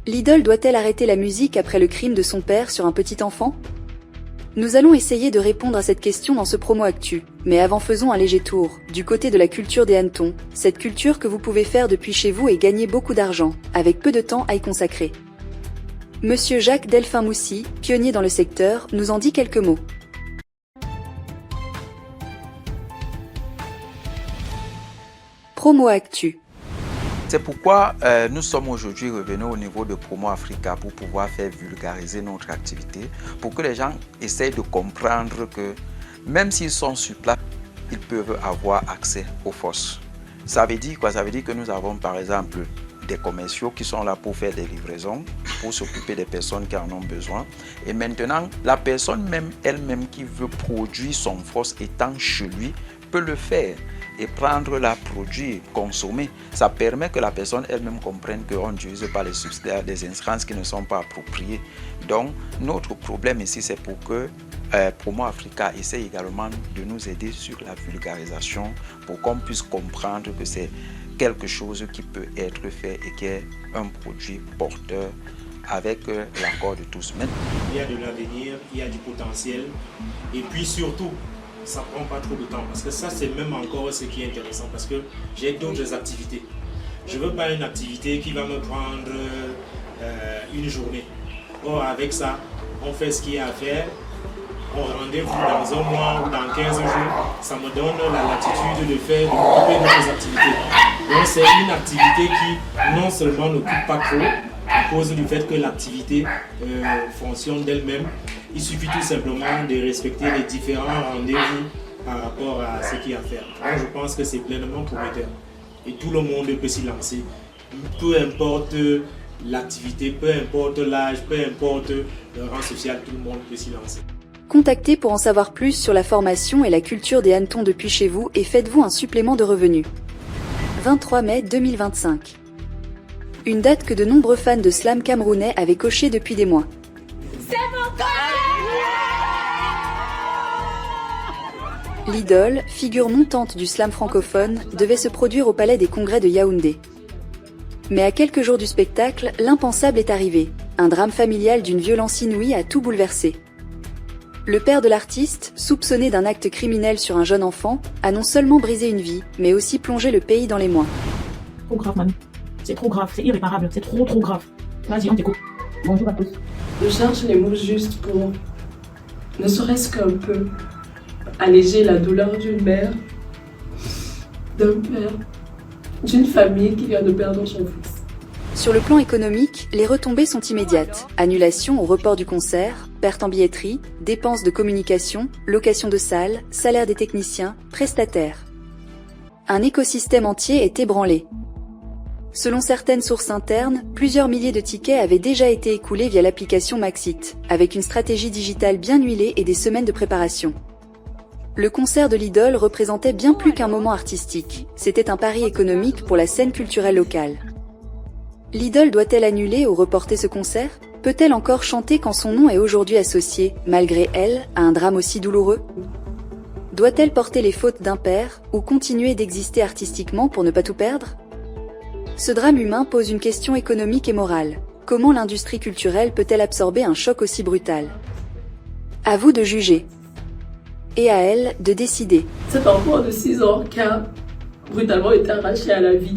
L'idole doit-elle arrêter la musique après le crime de son père sur un petit enfant? Nous allons essayer de répondre à cette question dans ce promo actu. Mais avant, faisons un léger tour du côté de la culture des hannetons, cette culture que vous pouvez faire depuis chez vous et gagner beaucoup d'argent, avec peu de temps à y consacrer. Monsieur Jacques Delphin-Moussy, pionnier dans le secteur, nous en dit quelques mots. Promo actu. C'est pourquoi nous sommes aujourd'hui revenus au niveau de Promo Africa pour pouvoir faire vulgariser notre activité, pour que les gens essayent de comprendre que même s'ils sont sur place, ils peuvent avoir accès aux fosses. Ça veut dire quoi? Ça veut dire que nous avons par exemple des commerciaux qui sont là pour faire des livraisons, pour s'occuper des personnes qui en ont besoin. Et maintenant, la personne même elle-même qui veut produire son fosse étant chez lui peut le faire et prendre la produit, consommer. Ça permet que la personne elle-même comprenne qu'on n'utilise pas les substances, des instances qui ne sont pas appropriées. Donc, notre problème ici, c'est pour que Promo Africa essaie également de nous aider sur la vulgarisation pour qu'on puisse comprendre que c'est quelque chose qui peut être fait et qui est un produit porteur avec l'accord de tous. Il y a de l'avenir, il y a du potentiel et puis surtout, ça ne prend pas trop de temps parce que ça c'est même encore ce qui est intéressant parce que j'ai d'autres activités. Je ne veux pas une activité qui va me prendre une journée. Or avec ça, on fait ce qu'il y a à faire, on rendez-vous dans un mois ou dans 15 jours, ça me donne la latitude de faire, de m'occuper de nos activités. Donc c'est une activité qui non seulement n'occupe pas trop, à cause du fait que l'activité fonctionne d'elle-même. Il suffit tout simplement de respecter les différents rendez-vous par rapport à ce qu'il y a à faire. Donc je pense que c'est pleinement prometteur. Et tout le monde peut s'y lancer. Peu importe l'activité, peu importe l'âge, peu importe le rang social, tout le monde peut s'y lancer. Contactez pour en savoir plus sur la formation et la culture des hannetons depuis chez vous et faites-vous un supplément de revenus. 23 mai 2025. Une date que de nombreux fans de slam camerounais avaient coché depuis des mois. L'idole, figure montante du slam francophone, devait se produire au Palais des Congrès de Yaoundé. Mais à quelques jours du spectacle, l'impensable est arrivé. Un drame familial d'une violence inouïe a tout bouleversé. Le père de l'artiste, soupçonné d'un acte criminel sur un jeune enfant, a non seulement brisé une vie, mais aussi plongé le pays dans l'émoi. Trop grave, mamie. C'est trop grave, c'est irréparable, c'est trop grave. Vas-y, on t'écoute. Bonjour à tous. Je cherche les mots justes pour, ne serait-ce qu'un peu, alléger la douleur d'une mère, d'un père, d'une famille qui vient de perdre son fils. Sur le plan économique, les retombées sont immédiates. Annulation ou report du concert, perte en billetterie, dépenses de communication, location de salles, salaire des techniciens, prestataires. Un écosystème entier est ébranlé. Selon certaines sources internes, plusieurs milliers de tickets avaient déjà été écoulés via l'application Maxit, avec une stratégie digitale bien huilée et des semaines de préparation. Le concert de l'idole représentait bien plus qu'un moment artistique, c'était un pari économique pour la scène culturelle locale. L'idole doit-elle annuler ou reporter ce concert? Peut-elle encore chanter quand son nom est aujourd'hui associé, malgré elle, à un drame aussi douloureux? Doit-elle porter les fautes d'un père, ou continuer d'exister artistiquement pour ne pas tout perdre? Ce drame humain pose une question économique et morale. Comment l'industrie culturelle peut-elle absorber un choc aussi brutal? À vous de juger. Et à elle de décider. Cet enfant de 6 ans qui a brutalement été arraché à la vie.